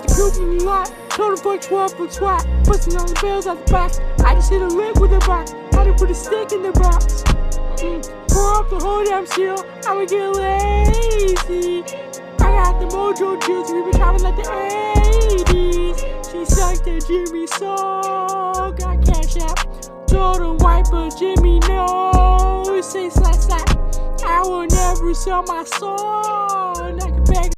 the group in the lot. Told him fuck 12 foot swat. Busting all the bells out the box. I just hit a lick with a box. Had to put a stick in the box. Pour up the whole damn seal. I'ma get lazy. I got the mojo juice. We been trapping like the 80s. She sucked at Jimmy soul. Got cash out. Told him white, but Jimmy no. Say slap slap. I will never sell my soul.